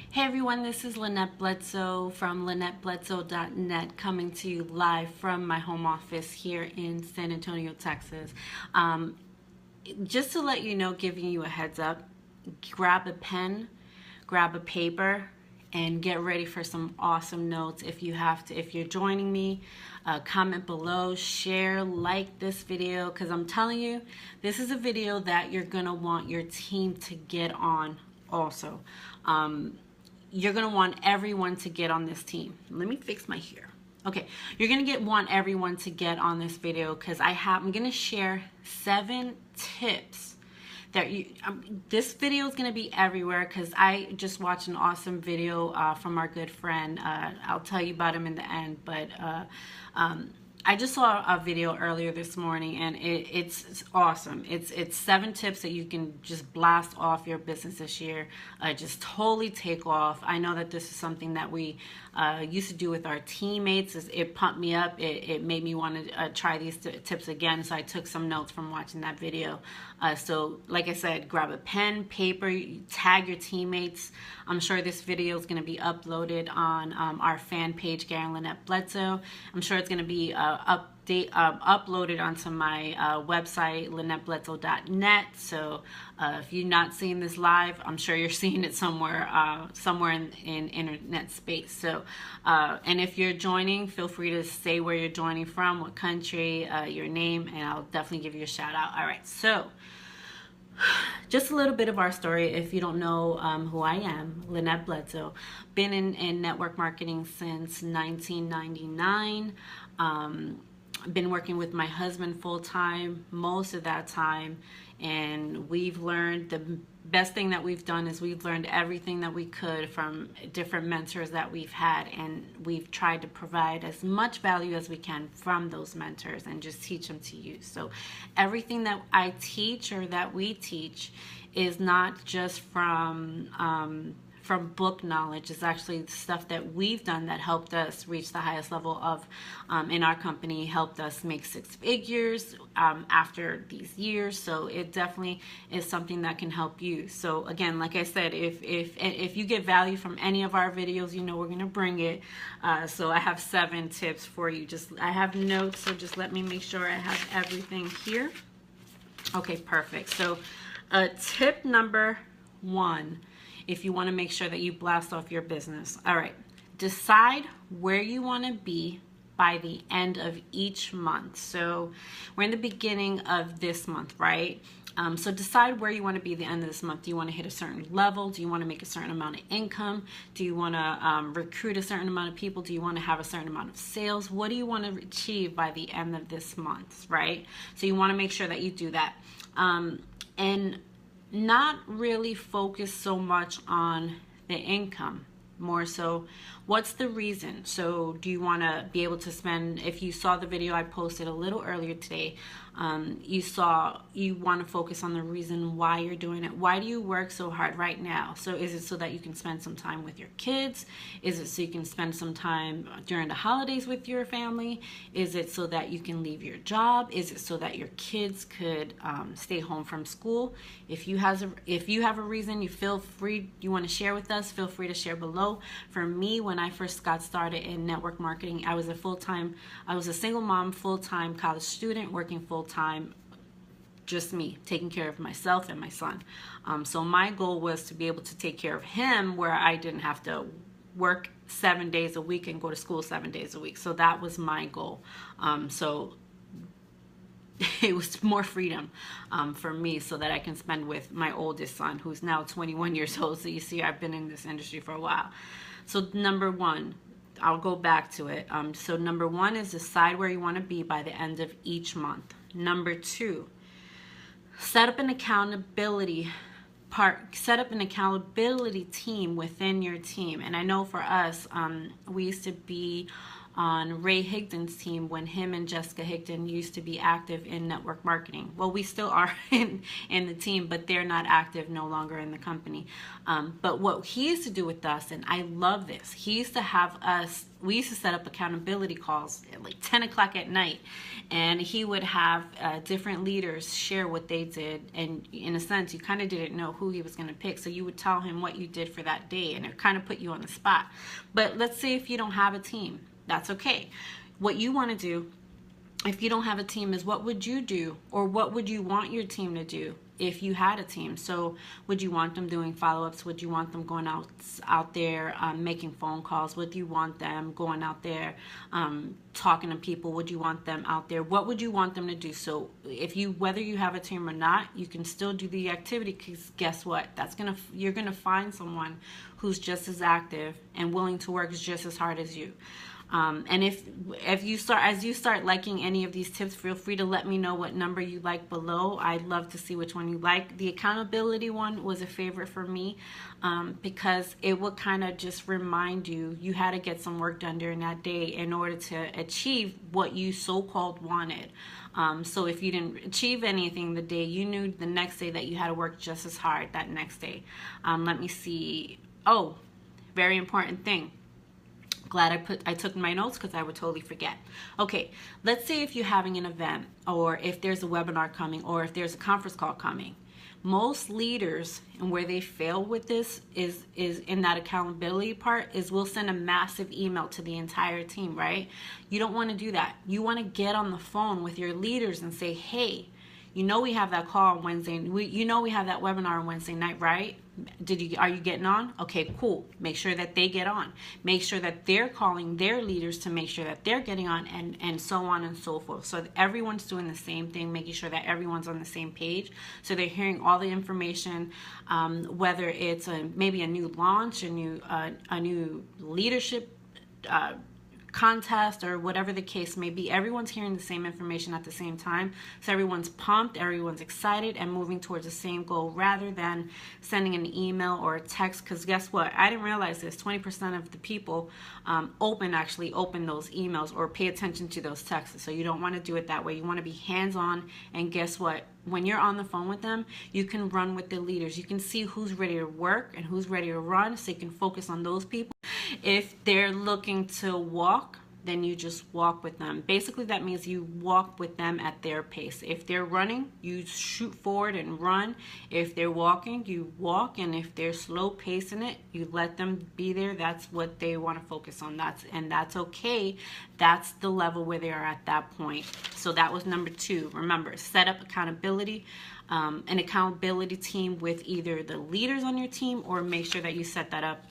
Hey everyone, this is Lynette Bledsoe from LynetteBledsoe.net coming to you live from my home office here in San Antonio, Texas. Just to let you know, giving you a heads up, grab a pen, grab a paper, and get ready for some awesome notes. If you have to, if you're joining me, comment below, share, like this video, because I'm telling you, this is a video that you're gonna want your team to get on also. You're gonna want everyone to get on this team. Let me fix my hair. Okay, you're gonna want everyone to get on this video because I'm gonna share 7 tips that this video is going to be everywhere because I just watched an awesome video from our good friend. I'll tell you about him in the end, but I just saw a video earlier this morning, and it's awesome. It's 7 tips that you can just blast off your business this year, just totally take off. I know that this is something that we used to do with our teammates. It pumped me up. It made me want to try these tips again, so I took some notes from watching that video. So like I said, grab a pen, paper, tag your teammates. I'm sure this video is going to be uploaded on our fan page, Gary Lynette Bledsoe. I'm sure it's going to be uploaded onto my website, LynetteBledsoe.net. So if you're not seeing this live, I'm sure you're seeing it somewhere in internet space. So and if you're joining, feel free to say where you're joining from, what country, your name, and I'll definitely give you a shout out. All right, so just a little bit of our story. If you don't know who I am, Lynette Bledsoe. Been in network marketing since 1999. Been working with my husband full-time most of that time, and we've learned the best thing that we've done is we've learned everything that we could from different mentors that we've had, and we've tried to provide as much value as we can from those mentors and just teach them to you. So everything that I teach or that we teach is not just from book knowledge. It's actually stuff that we've done that helped us reach the highest level of in our company, helped us make 6 figures after these years. So it definitely is something that can help you. So again, like I said, if you get value from any of our videos, you know we're gonna bring it. So I have 7 tips for you. I have notes, so just let me make sure I have everything here. Okay, perfect. So tip number 1, if you want to make sure that you blast off your business. All right, decide where you want to be by the end of each month. So we're in the beginning of this month, right? So decide where you want to be at the end of this month. Do you want to hit a certain level? Do you want to make a certain amount of income? Do you want to recruit a certain amount of people? Do you want to have a certain amount of sales? What do you want to achieve by the end of this month, right? So you want to make sure that you do that. And not really focus so much on the income, more so what's the reason. So do you want to be able to spend, if you saw the video I posted a little earlier today, you want to focus on the reason why you're doing it. Why do you work so hard right now? So is it so that you can spend some time with your kids? Is it so you can spend some time during the holidays with your family? Is it so that you can leave your job? Is it so that your kids could stay home from school? If you have a reason, you want to share with us, feel free to share below. For me, when I first got started in network marketing, I was a single mom, full-time college student, working full-time, just me, taking care of myself and my son. So my goal was to be able to take care of him where I didn't have to work 7 days a week and go to school 7 days a week. So that was my goal. So it was more freedom for me so that I can spend with my oldest son, who's now 21 years old. So you see, I've been in this industry for a while. So number 1, I'll go back to it. So number 1 is decide where you want to be by the end of each month. Number 2, set up an accountability team within your team. And I know for us, we used to be on Ray Higdon's team when him and Jessica Higdon used to be active in network marketing. Well, we still are in the team, but they're not active no longer in the company. But what he used to do with us, and I love this, he used to have us, we used to set up accountability calls at like 10 o'clock at night, and he would have different leaders share what they did, and in a sense you kind of didn't know who he was going to pick, so you would tell him what you did for that day, and it kind of put you on the spot. But let's say if you don't have a team, that's okay. What you want to do if you don't have a team is, what would you do, or what would you want your team to do if you had a team? So would you want them doing follow-ups? Would you want them going out there making phone calls? Would you want them going out there talking to people? Would you want them out there? What would you want them to do? So if you, whether you have a team or not, you can still do the activity, because guess what? You're gonna find someone who's just as active and willing to work just as hard as you. And if you start liking any of these tips, feel free to let me know what number you like below. I'd love to see which one you like. The accountability one was a favorite for me, because it would kind of just remind you had to get some work done during that day in order to achieve what you so-called wanted. So if you didn't achieve anything the day, you knew the next day that you had to work just as hard that next day. Let me see. Oh, very important thing. Glad I took my notes, because I would totally forget. Okay, let's say if you're having an event, or if there's a webinar coming, or if there's a conference call coming. Most leaders, and where they fail with this is in that accountability part, is we'll send a massive email to the entire team, right? You don't want to do that. You want to get on the phone with your leaders and say, hey, you know we have that call on Wednesday. You know we have that webinar on Wednesday night, right? Are you getting on? Okay, cool. Make sure that they get on. Make sure that they're calling their leaders to make sure that they're getting on, and so on and so forth. So that everyone's doing the same thing, making sure that everyone's on the same page. So they're hearing all the information, whether it's maybe a new launch, a new leadership contest, or whatever the case may be. Everyone's hearing the same information at the same time, so everyone's pumped, everyone's excited, and moving towards the same goal, rather than sending an email or a text. Because guess what, I didn't realize this, 20% of the people actually open those emails or pay attention to those texts. So you don't want to do it that way. You want to be hands-on, and guess what, when you're on the phone with them, you can run with the leaders. You can see who's ready to work and who's ready to run, so you can focus on those people. If they're looking to walk, then you just walk with them. Basically, that means you walk with them at their pace. If they're running, you shoot forward and run. If they're walking, you walk. And if they're slow pacing it, you let them be there. That's what they want to focus on. That's okay. That's the level where they are at that point. So that was number 2. Remember, set up accountability. An accountability team with either the leaders on your team, or make sure that you set that up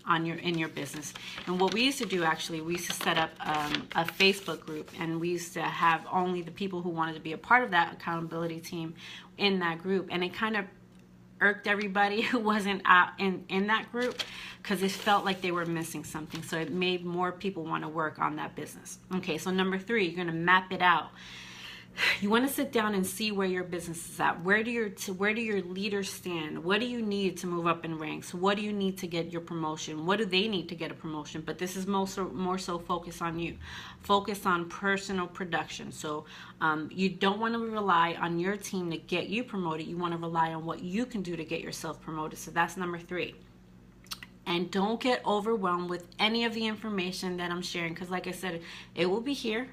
in your business. And what we used to do, actually, we used to set up a Facebook group, and we used to have only the people who wanted to be a part of that accountability team in that group. And it kind of irked everybody who wasn't out in that group, because it felt like they were missing something. So it made more people want to work on that business. Okay, so number 3, you're going to map it out. You want to sit down and see where your business is at. Where do your leaders stand? What do you need to move up in ranks? What do you need to get your promotion? What do they need to get a promotion? But this is more so focus on you. Focus on personal production. So you don't want to rely on your team to get you promoted. You want to rely on what you can do to get yourself promoted. So that's number 3. And don't get overwhelmed with any of the information that I'm sharing, because like I said, it will be here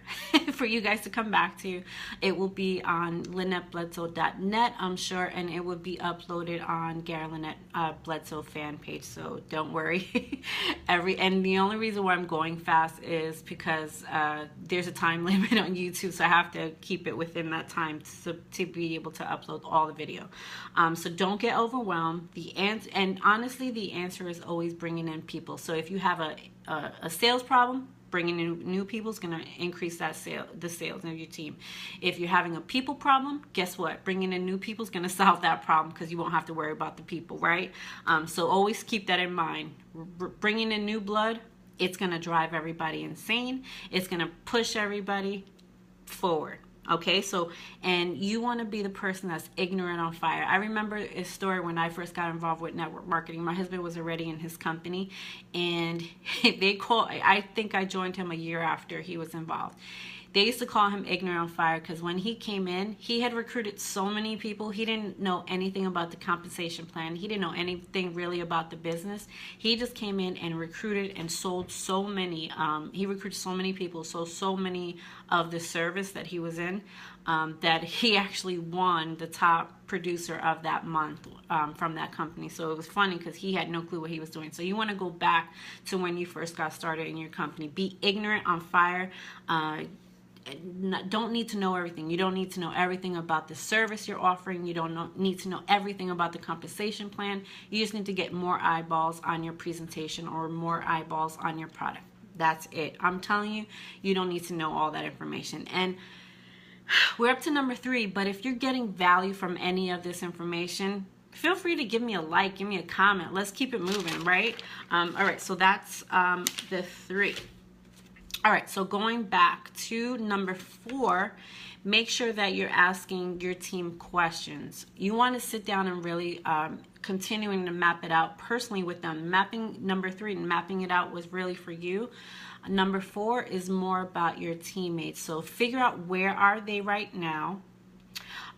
for you guys to come back to. It will be on LynetteBledsoe.net, I'm sure, and it will be uploaded on Gary Lynette Bledsoe fan page, so don't worry. And the only reason why I'm going fast is because there's a time limit on YouTube, so I have to keep it within that time to be able to upload all the video. So don't get overwhelmed. And honestly, the answer is always bringing in people. So if you have a sales problem, bringing in new people is going to increase the sales of your team. If you're having a people problem, guess what? Bringing in new people is going to solve that problem, because you won't have to worry about the people, right? So always keep that in mind. Bringing in new blood, it's going to drive everybody insane. It's going to push everybody forward. Okay, so, and you want to be the person that's ignorant on fire. I remember a story when I first got involved with network marketing. My husband was already in his company, and they called, I think I joined him a year after he was involved. They used to call him ignorant on fire because when he came in, he had recruited so many people. He didn't know anything about the compensation plan. He didn't know anything really about the business. He just came in and recruited and sold so many. He recruited so many people, so many of the service that he was in, that he actually won the top producer of that month from that company. So it was funny because he had no clue what he was doing. So you want to go back to when you first got started in your company. Be ignorant on fire. Don't need to know everything. You don't need to know everything about the service you're offering. You don't need to know everything about the compensation plan. You just need to get more eyeballs on your presentation or more eyeballs on your product. That's it. I'm telling you, you don't need to know all that information. And we're up to number 3, but if you're getting value from any of this information, feel free to give me a like, give me a comment. Let's keep it moving, right? All right, so that's the 3. All right, so going back to number 4, make sure that you're asking your team questions. You want to sit down and really continuing to map it out personally with them. Number 3, mapping it out was really for you. Number 4 is more about your teammates. So figure out where are they right now.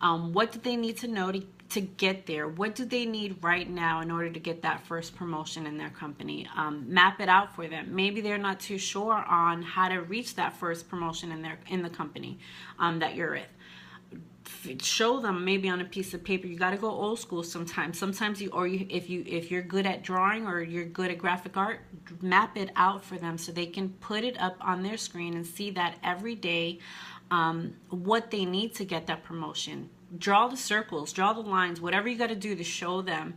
What do they need to know to get there? What do they need right now in order to get that first promotion in their company? Map it out for them. Maybe they're not too sure on how to reach that first promotion in the company that you're with. Show them maybe on a piece of paper. You got to go old school sometimes. If you're good at drawing or you're good at graphic art, map it out for them so they can put it up on their screen and see that every day, what they need to get that promotion. Draw the circles, draw the lines, whatever you got to do to show them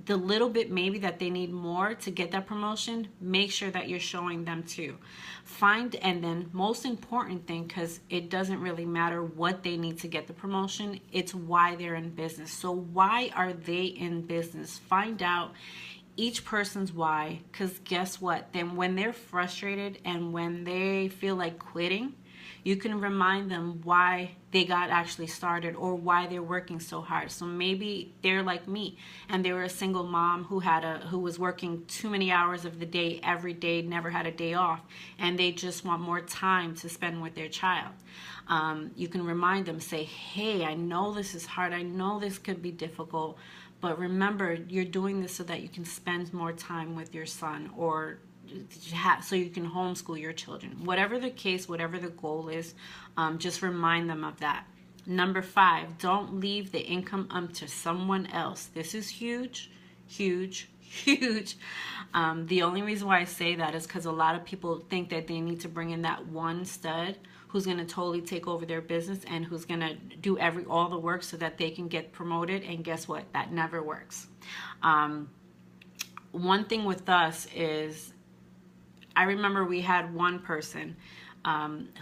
the little bit maybe that they need more to get that promotion. Make sure that you're showing them too. And then most important thing, because it doesn't really matter what they need to get the promotion, it's why they're in business. So why are they in business? Find out each person's why, because guess what? Then when they're frustrated and when they feel like quitting, you can remind them why they got actually started or why they're working so hard. So maybe they're like me and they were a single mom who was working too many hours of the day every day, never had a day off, and they just want more time to spend with their child. You can remind them, say, hey, I know this is hard. I know this could be difficult, but remember, you're doing this so that you can spend more time with your son or so you can homeschool your children. Whatever the case, whatever the goal is, just remind them of that. Number 5, don't leave the income up to someone else. This is huge, huge, huge. The only reason why I say that is because a lot of people think that they need to bring in that one stud who's going to totally take over their business and who's going to do all the work so that they can get promoted. And guess what? That never works. One thing with us is, I remember we had one person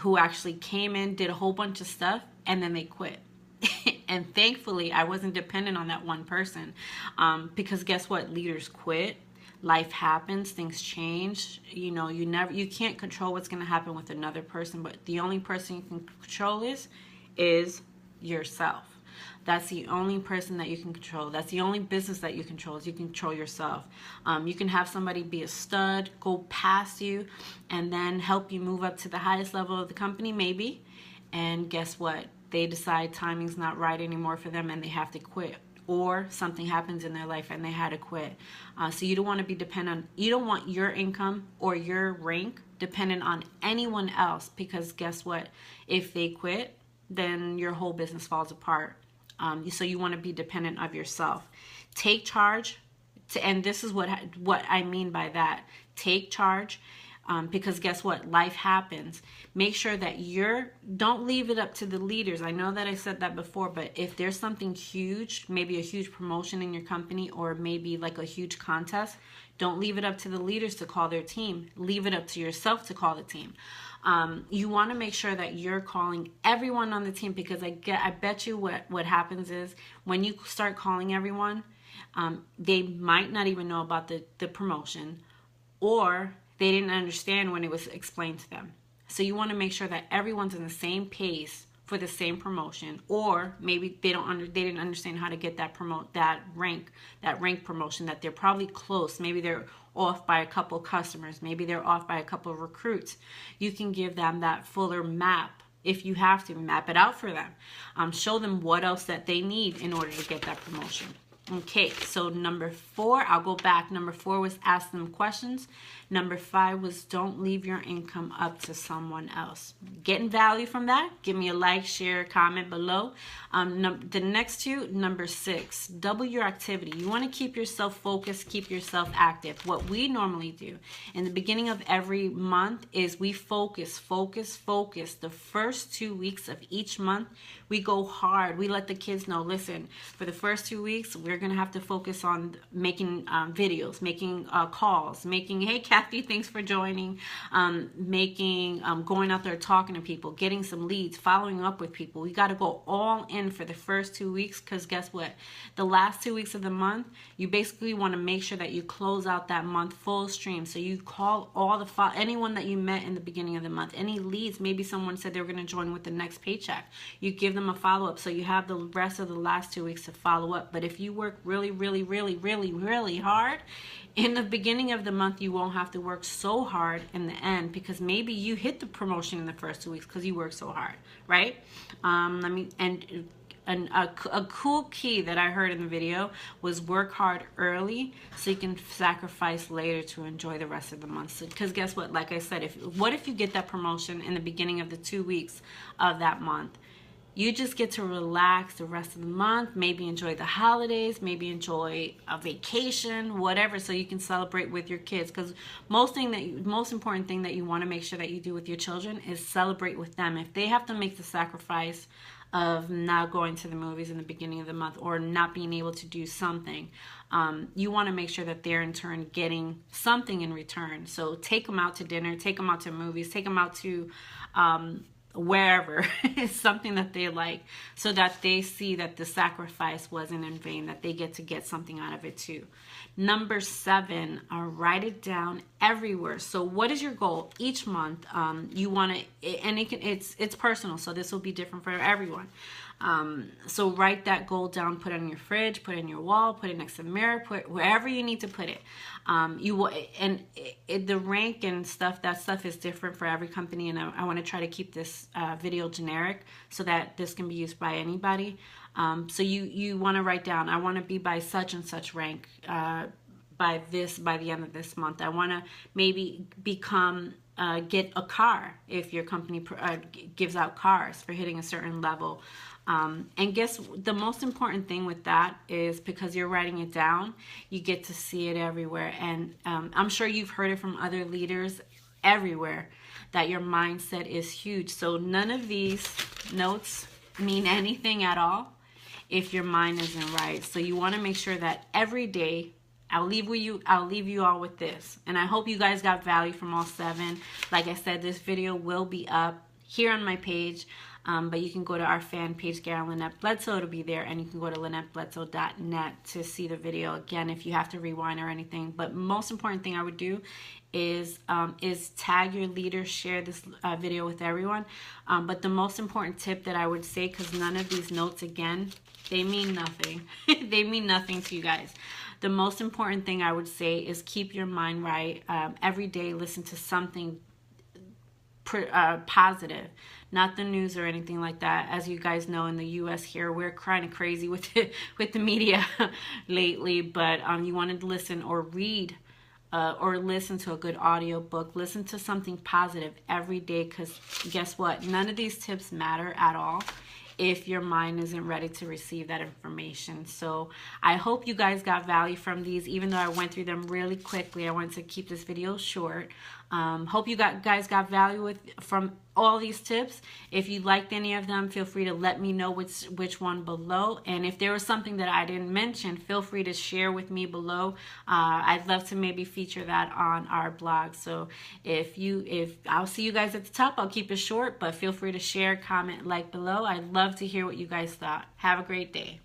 who actually came in, did a whole bunch of stuff, and then they quit. And thankfully, I wasn't dependent on that one person because guess what? Leaders quit. Life happens. Things change. You can't control what's going to happen with another person, but the only person you can control is yourself. That's the only person that you can control. That's the only business that you control, is you can control yourself. You can have somebody be a stud, go past you, and then help you move up to the highest level of the company, maybe. And guess what? They decide timing's not right anymore for them and they have to quit. Or something happens in their life and they had to quit. So you don't want to be dependent. You don't want your income or your rank dependent on anyone else, because guess what? If they quit, then your whole business falls apart. So you want to be dependent of yourself. Take charge, and this is what I mean by that. Take charge, because guess what? Life happens. Make sure that don't leave it up to the leaders. I know that I said that before, but if there's something huge, maybe a huge promotion in your company or maybe like a huge contest, don't leave it up to the leaders to call their team. Leave it up to yourself to call the team. You want to make sure that you're calling everyone on the team, because I bet you what happens is when you start calling everyone, they might not even know about the promotion, or they didn't understand when it was explained to them. So you want to make sure that everyone's in the same pace for the same promotion, or maybe they didn't understand how to get that rank promotion, that they're probably close, maybe they're off by a couple customers, maybe they're off by a couple of recruits. You can give them that fuller map. If you have to, map it out for them. Show them what else that they need in order to get that promotion. Okay, so number 4, I'll go back. Number 4 was ask them questions. Number 5 was don't leave your income up to someone else. Getting value from that? Give me a like, share, comment below. The next 2, number 6, double your activity. You want to keep yourself focused, keep yourself active. What we normally do in the beginning of every month is we focus. The first 2 weeks of each month, we go hard. We let the kids know, listen, for the first 2 weeks, we're going to have to focus on making videos, making calls, making, hey, Kathy, thanks for joining, going out there talking to people, getting some leads, following up with people. We got to go all in for the first 2 weeks, because guess what? The last 2 weeks of the month, you basically want to make sure that you close out that month full stream. So you call anyone that you met in the beginning of the month, any leads, maybe someone said they were going to join with the next paycheck. You give them a follow-up, so you have the rest of the last 2 weeks to follow up. But if you work really hard in the beginning of the month, you won't have to work so hard in the end, because maybe you hit the promotion in the first 2 weeks because you worked so hard, right? A cool key that I heard in the video was work hard early so you can sacrifice later to enjoy the rest of the month. Because guess what? Like I said, what if you get that promotion in the beginning of the 2 weeks of that month? You just get to relax the rest of the month, maybe enjoy the holidays, maybe enjoy a vacation, whatever, so you can celebrate with your kids. Because most important thing that you want to make sure that you do with your children is celebrate with them. If they have to make the sacrifice of not going to the movies in the beginning of the month, or not being able to do something, you want to make sure that they're in turn getting something in return. So take them out to dinner, take them out to movies, take them out to wherever is something that they like, so that they see that the sacrifice wasn't in vain, that they get something out of it too. Number 7, write it down everywhere. So what is your goal each month? You want to, and it's personal, so this will be different for everyone. So write that goal down, put it on your fridge, put it in your wall, put it next to the mirror, put wherever you need to put it. The rank and stuff, that stuff is different for every company, and I want to try to keep this video generic so that this can be used by anybody. So you want to write down, I want to be by such and such rank by the end of this month. I want to maybe get a car if your company gives out cars for hitting a certain level. And guess the most important thing with that is, because you're writing it down, you get to see it everywhere. And I'm sure you've heard it from other leaders everywhere that your mindset is huge. So none of these notes mean anything at all if your mind isn't right. So you want to make sure that every day, I'll leave you all with this. And I hope you guys got value from all 7. Like I said, this video will be up here on my page. But you can go to our fan page, Gary Lynette Bledsoe, to be there, and you can go to LynetteBledsoe.net to see the video again if you have to rewind or anything. But most important thing I would do is tag your leaders, share this video with everyone. But the most important tip that I would say, because none of these notes, again, they mean nothing. They mean nothing to you guys. The most important thing I would say is keep your mind right. Every day, listen to something positive, not the news or anything like that. As you guys know, in the U.S. here, we're kind of crazy with the media lately. But you want to listen or read or listen to a good audio book. Listen to something positive every day, because guess what? None of these tips matter at all if your mind isn't ready to receive that information. So I hope you guys got value from these, even though I went through them really quickly. I wanted to keep this video short. Hope you guys got value from all these tips. If you liked any of them, feel free to let me know which one below. And if there was something that I didn't mention, feel free to share with me below. I'd love to maybe feature that on our blog. So if I'll see you guys at the top. I'll keep it short, but feel free to share, comment, like below. I'd love to hear what you guys thought. Have a great day.